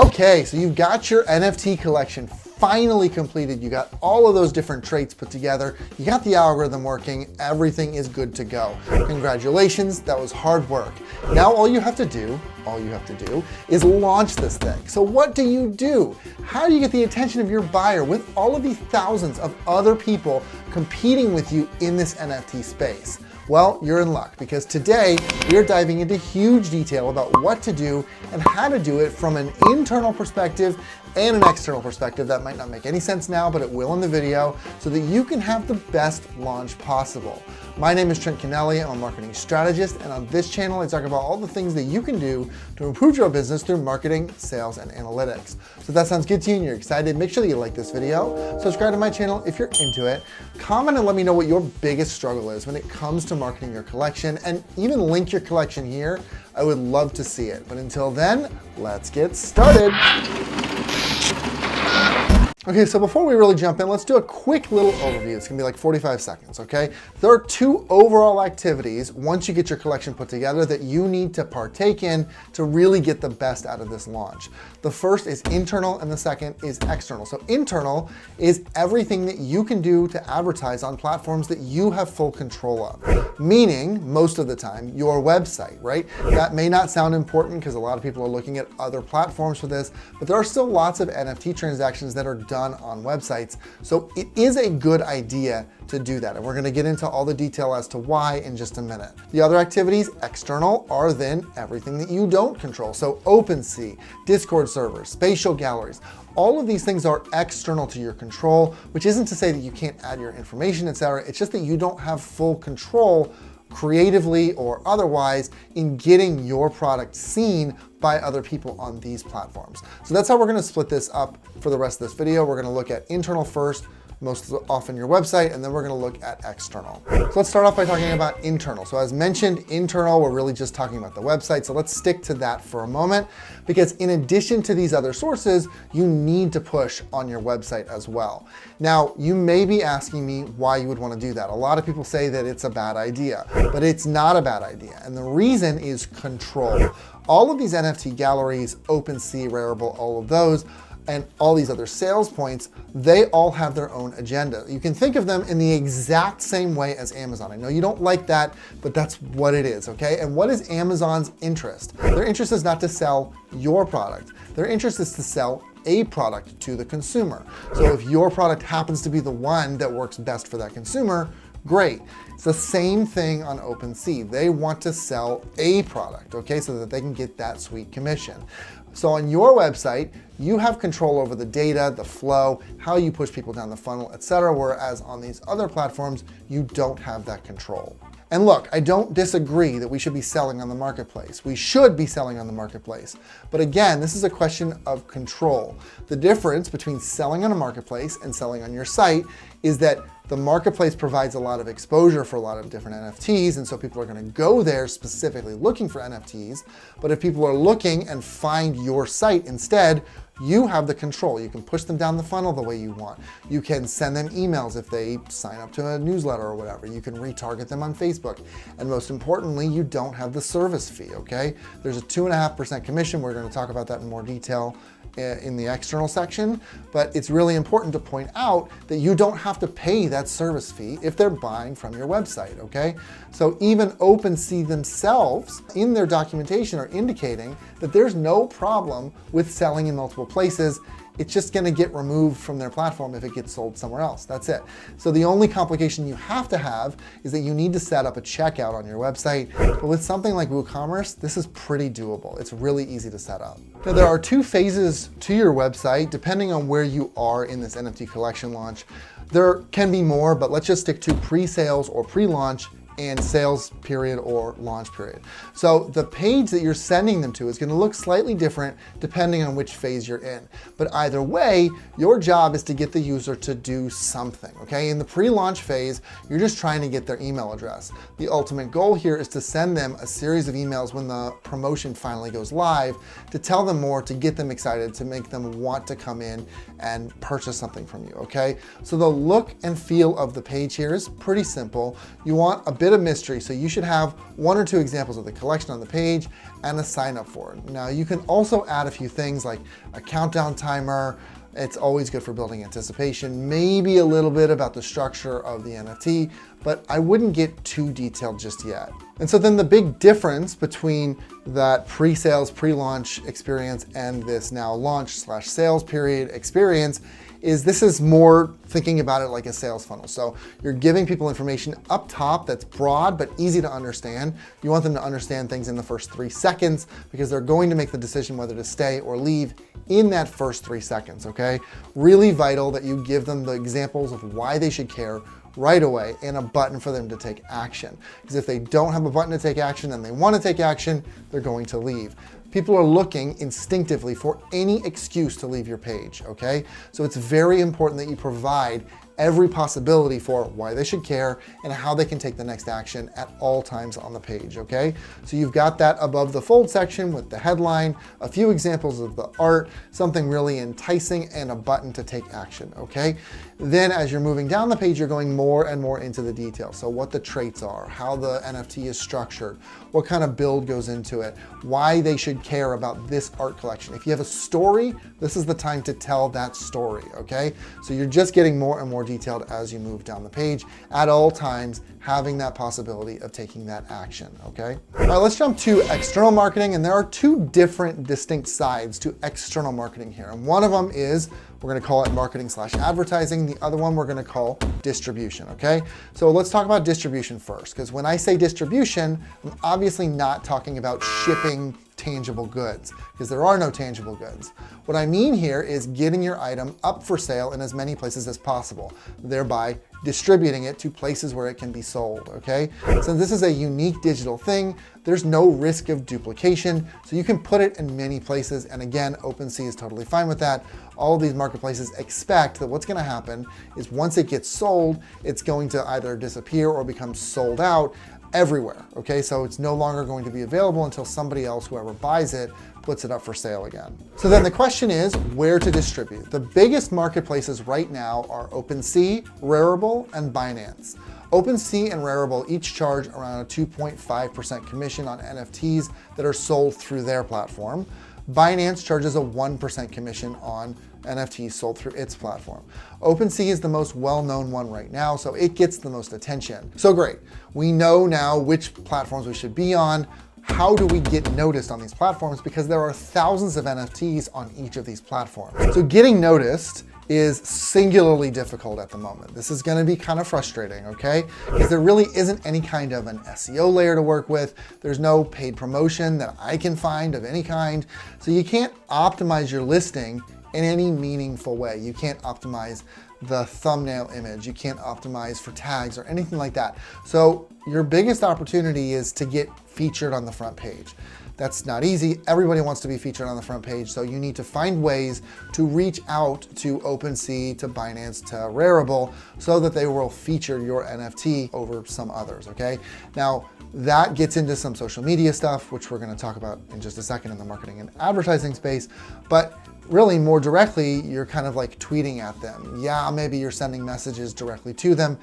Okay, so you've got your NFT collection finally completed. You got all of those different traits put together. You got the algorithm working. Everything is good to go. Congratulations, that was hard work. Now all you have to do is launch this thing. So what do you do? How do you get the attention of your buyer with all of these thousands of other people competing with you in this NFT space? Well, you're in luck, because today we're diving into huge detail about what to do and how to do it from an internal perspective and an external perspective. That might not make any sense now, but it will in the video, so that you can have the best launch possible. My name is Trent Kennelly. I'm a marketing strategist, and on this channel I talk about all the things that you can do to improve your business through marketing, sales, and analytics. So if that sounds good to you and you're excited, make sure that you like this video, subscribe to my channel if you're into it, comment and let me know what your biggest struggle is when it comes to marketing your collection, and even link your collection here. I would love to see it. But until then, let's get started. Okay, so before we really jump in, let's do a quick little overview. It's gonna be like 45 seconds, okay? There are two overall activities once you get your collection put together that you need to partake in to really get the best out of this launch. The first is internal and the second is external. So internal is everything that you can do to advertise on platforms that you have full control of. Meaning, most of the time, your website, right? That may not sound important because a lot of people are looking at other platforms for this, but there are still lots of NFT transactions that are done on websites. So it is a good idea to do that. And we're gonna get into all the detail as to why in just a minute. The other activities, external, are then everything that you don't control. So OpenSea, Discord servers, spatial galleries, all of these things are external to your control, which isn't to say that you can't add your information, etc. It's just that you don't have full control creatively or otherwise in getting your product seen by other people on these platforms. So that's how we're gonna split this up for the rest of this video. We're gonna look at internal first, most often your website, and then we're gonna look at external. So let's start off by talking about internal. So as mentioned, internal, we're really just talking about the website. So let's stick to that for a moment, because in addition to these other sources, you need to push on your website as well. Now, you may be asking me why you would wanna do that. A lot of people say that it's a bad idea, but it's not a bad idea. And the reason is control. All of these NFT galleries, OpenSea, Rarible, all of those, and all these other sales points, they all have their own agenda. You can think of them in the exact same way as Amazon. I know you don't like that, but that's what it is, okay? And what is Amazon's interest? Their interest is not to sell your product. Their interest is to sell a product to the consumer. So if your product happens to be the one that works best for that consumer, great. It's the same thing on OpenSea. They want to sell a product, okay, so that they can get that sweet commission. So on your website, you have control over the data, the flow, how you push people down the funnel, etc. Whereas on these other platforms, you don't have that control. And look, I don't disagree that we should be selling on the marketplace. We should be selling on the marketplace. But again, this is a question of control. The difference between selling on a marketplace and selling on your site is that the marketplace provides a lot of exposure for a lot of different NFTs, and so people are gonna go there specifically looking for NFTs. But if people are looking and find your site instead, you have the control. You can push them down the funnel the way you want. You can send them emails if they sign up to a newsletter or whatever. You can retarget them on Facebook. And most importantly, you don't have the service fee, okay? There's a 2.5% commission. We're gonna talk about that in more detail in the external section, but it's really important to point out that you don't have to pay that service fee if they're buying from your website, okay? So even OpenSea themselves in their documentation are indicating that there's no problem with selling in multiple places. It's just gonna get removed from their platform if it gets sold somewhere else. That's it. So the only complication you have to have is that you need to set up a checkout on your website. But with something like WooCommerce, this is pretty doable. It's really easy to set up. Now, there are two phases to your website, depending on where you are in this NFT collection launch. There can be more, but let's just stick to pre-sales or pre-launch and sales period or launch period. So the page that you're sending them to is gonna look slightly different depending on which phase you're in. But either way, your job is to get the user to do something, okay? In the pre-launch phase, you're just trying to get their email address. The ultimate goal here is to send them a series of emails when the promotion finally goes live to tell them more, to get them excited, to make them want to come in and purchase something from you, okay? So the look and feel of the page here is pretty simple. You want a bit of mystery, so you should have one or two examples of the collection on the page and a sign up for it. Now you can also add a few things like a countdown timer. It's always good for building anticipation, maybe a little bit about the structure of the NFT, but I wouldn't get too detailed just yet. And so then the big difference between that pre-sales, pre-launch experience and this now launch/sales period experience is this is more thinking about it like a sales funnel. So you're giving people information up top that's broad but easy to understand. You want them to understand things in the first 3 seconds because they're going to make the decision whether to stay or leave in that first 3 seconds, okay? Really vital that you give them the examples of why they should care right away and a button for them to take action. Because if they don't have a button to take action and they want to take action, they're going to leave. People are looking instinctively for any excuse to leave your page, okay? So it's very important that you provide every possibility for why they should care and how they can take the next action at all times on the page, okay? So you've got that above the fold section with the headline, a few examples of the art, something really enticing, and a button to take action, okay? Then as you're moving down the page, you're going more and more into the details. So what the traits are, how the NFT is structured, what kind of build goes into it, why they should care about this art collection. If you have a story, this is the time to tell that story, okay? So you're just getting more and more detailed as you move down the page, at all times having that possibility of taking that action, okay? All right, let's jump to external marketing, and there are 2 different distinct sides to external marketing here. And one of them is, we're gonna call it marketing/advertising. The other one we're gonna call distribution, okay? So let's talk about distribution first, because when I say distribution, I'm obviously not talking about shipping tangible goods, because there are no tangible goods. What I mean here is getting your item up for sale in as many places as possible, thereby distributing it to places where it can be sold, okay? So this is a unique digital thing. There's no risk of duplication, so you can put it in many places, and again, OpenSea is totally fine with that. All of these marketplaces expect that what's gonna happen is once it gets sold, it's going to either disappear or become sold out everywhere, okay? So it's no longer going to be available until somebody else, whoever buys it, puts it up for sale again. So then the question is where to distribute. The biggest marketplaces right now are OpenSea, Rarible, and Binance. OpenSea and Rarible each charge around a 2.5% commission on NFTs that are sold through their platform. Binance charges a 1% commission on NFTs sold through its platform. OpenSea is the most well-known one right now, so it gets the most attention. So great, we know now which platforms we should be on. How do we get noticed on these platforms? Because there are thousands of NFTs on each of these platforms. So getting noticed is singularly difficult at the moment. This is gonna be kind of frustrating, okay? Because there really isn't any kind of an SEO layer to work with. There's no paid promotion that I can find of any kind. So you can't optimize your listing in any meaningful way. You can't optimize the thumbnail image. You can't optimize for tags or anything like that. So your biggest opportunity is to get featured on the front page. That's not easy. Everybody wants to be featured on the front page, so you need to find ways to reach out to OpenSea, to Binance, to Rarible, so that they will feature your NFT over some others, okay? Now, that gets into some social media stuff, which we're gonna talk about in just a second in the marketing and advertising space, but really more directly, you're kind of like tweeting at them. Yeah, maybe you're sending messages directly to them.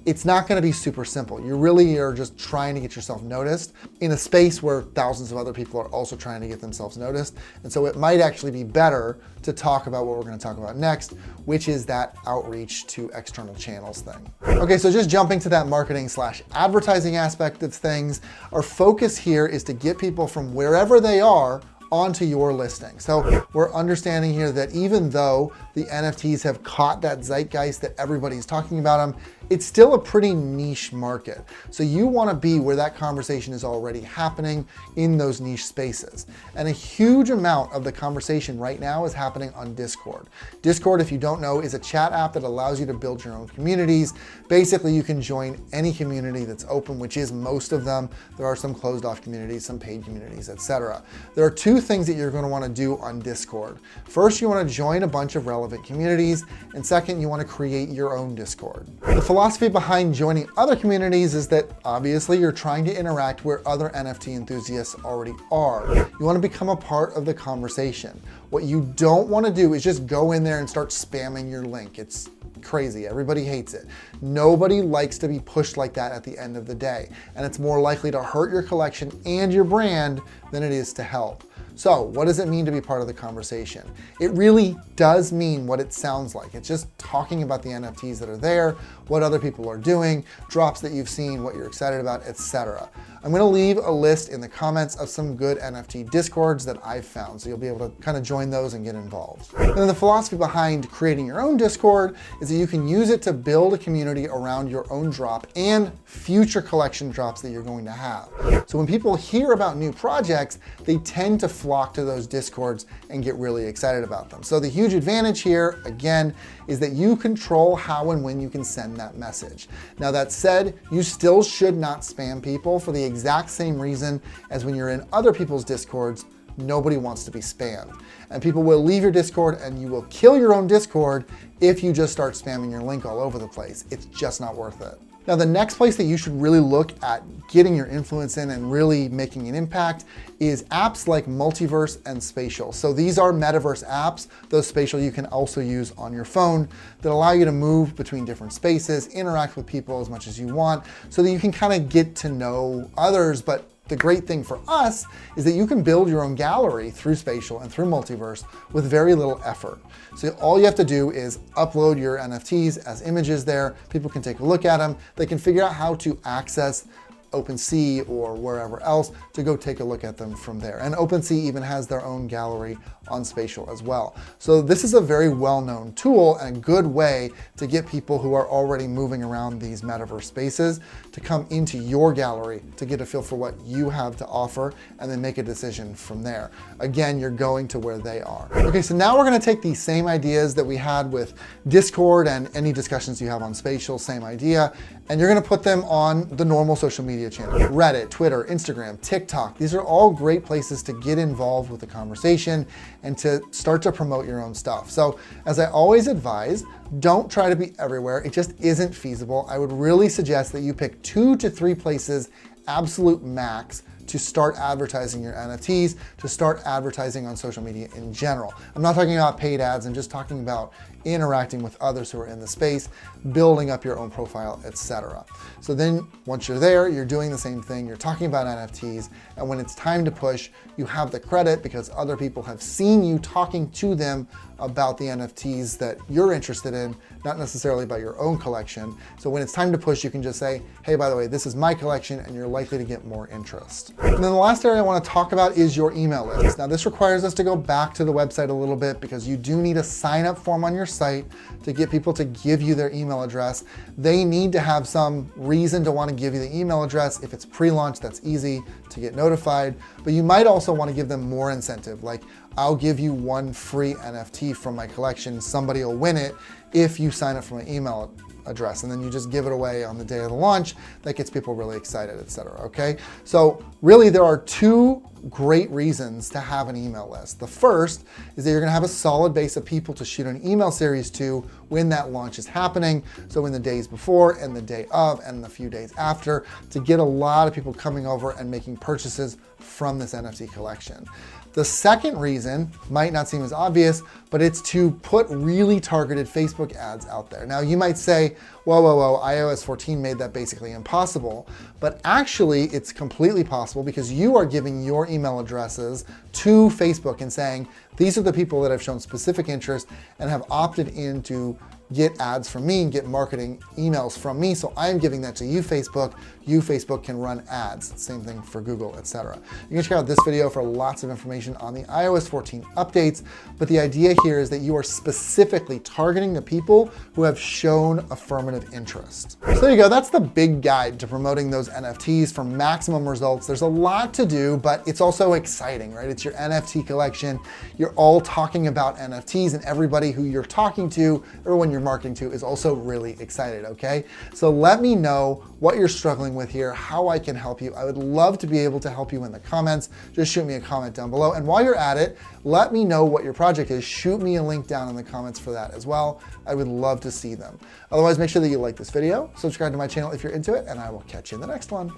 It's not gonna be super simple. You really are just trying to get yourself noticed in a space where thousands of other people are also trying to get themselves noticed. And so it might actually be better to talk about what we're gonna talk about next, which is that outreach to external channels thing. Okay, so just jumping to that marketing/advertising aspect of things, our focus here is to get people from wherever they are onto your listing. So we're understanding here that even though the NFTs have caught that zeitgeist that everybody's talking about them, it's still a pretty niche market. So you want to be where that conversation is already happening in those niche spaces. And a huge amount of the conversation right now is happening on Discord. Discord, if you don't know, is a chat app that allows you to build your own communities. Basically, you can join any community that's open, which is most of them. There are some closed off communities, some paid communities, etc. There are 2 things that you're going to want to do on Discord. First, you want to join a bunch of relevant communities, and second, you want to create your own Discord. The philosophy behind joining other communities is that obviously you're trying to interact where other NFT enthusiasts already are. You want to become a part of the conversation. What you don't want to do is just go in there and start spamming your link. It's crazy. Everybody hates it. Nobody likes to be pushed like that at the end of the day. And it's more likely to hurt your collection and your brand than it is to help. So what does it mean to be part of the conversation? It really does mean what it sounds like. It's just talking about the NFTs that are there, what other people are doing, drops that you've seen, what you're excited about, etc. I'm going to leave a list in the comments of some good NFT discords that I've found, so you'll be able to kind of join those and get involved. And then the philosophy behind creating your own Discord is that you can use it to build a community around your own drop and future collection drops that you're going to have. So when people hear about new projects, they tend to flock to those Discords and get really excited about them. So the huge advantage here, again, is that you control how and when you can send that message. Now that said, you still should not spam people for the exact same reason as when you're in other people's Discords. Nobody wants to be spammed. And people will leave your Discord and you will kill your own Discord if you just start spamming your link all over the place. It's just not worth it. Now, the next place that you should really look at getting your influence in and really making an impact is apps like Multiverse and Spatial. So these are metaverse apps, those Spatial you can also use on your phone, that allow you to move between different spaces, interact with people as much as you want, so that you can kind of get to know others. But the great thing for us is that you can build your own gallery through Spatial and through Multiverse with very little effort. So all you have to do is upload your NFTs as images there. People can take a look at them. They can figure out how to access OpenSea or wherever else to go take a look at them from there. And OpenSea even has their own gallery on Spatial as well. So this is a very well-known tool and a good way to get people who are already moving around these metaverse spaces to come into your gallery to get a feel for what you have to offer and then make a decision from there. Again, you're going to where they are. Okay, so now we're going to take these same ideas that we had with Discord and any discussions you have on Spatial, same idea, and you're going to put them on the normal social media channels. Reddit, Twitter, Instagram, TikTok. These are all great places to get involved with the conversation and to start to promote your own stuff. So as I always advise, don't try to be everywhere. It just isn't feasible. I would really suggest that you pick 2 to 3 places, absolute max, to start advertising your NFTs, to start advertising on social media in general. I'm not talking about paid ads, I'm just talking about interacting with others who are in the space, building up your own profile, etc. So then once you're there, you're doing the same thing, you're talking about NFTs, and when it's time to push, you have the credit because other people have seen you talking to them about the NFTs that you're interested in, not necessarily about your own collection. So when it's time to push, you can just say, hey, by the way, this is my collection, and you're likely to get more interest. And then the last area I want to talk about is your email list. Now this requires us to go back to the website a little bit because you do need a sign up form on your site to get people to give you their email address. They need to have some reason to want to give you the email address. If it's pre-launch, that's easy to get notified, but you might also want to give them more incentive, like I'll give you 1 free NFT from my collection. Somebody will win it if you sign up for my email address, and then you just give it away on the day of the launch. That gets people really excited, etc. Okay, so really there are 2 great reasons to have an email list. The first is that you're going to have a solid base of people to shoot an email series to when that launch is happening. So in the days before and the day of and the few days after, to get a lot of people coming over and making purchases from this NFT collection. The second reason might not seem as obvious, but it's to put really targeted Facebook ads out there. Now you might say, whoa, iOS 14 made that basically impossible, but actually it's completely possible because you are giving your email addresses to Facebook and saying, these are the people that have shown specific interest and have opted in to get ads from me and get marketing emails from me. So I'm giving that to you, Facebook. You, Facebook, can run ads. Same thing for Google, etc. You can check out this video for lots of information on the iOS 14 updates. But the idea here is that you are specifically targeting the people who have shown affirmative interest. So there you go. That's the big guide to promoting those NFTs for maximum results. There's a lot to do, but it's also exciting, right? It's your NFT collection. You're all talking about NFTs, and everybody who you're talking to, everyone you're marketing to, is also really excited, okay? So let me know what you're struggling with here, how I can help you. I would love to be able to help you in the comments. Just shoot me a comment down below. And while you're at it, let me know what your project is. Shoot me a link down in the comments for that as well. I would love to see them. Otherwise, make sure that you like this video, subscribe to my channel if you're into it, and I will catch you in the next one.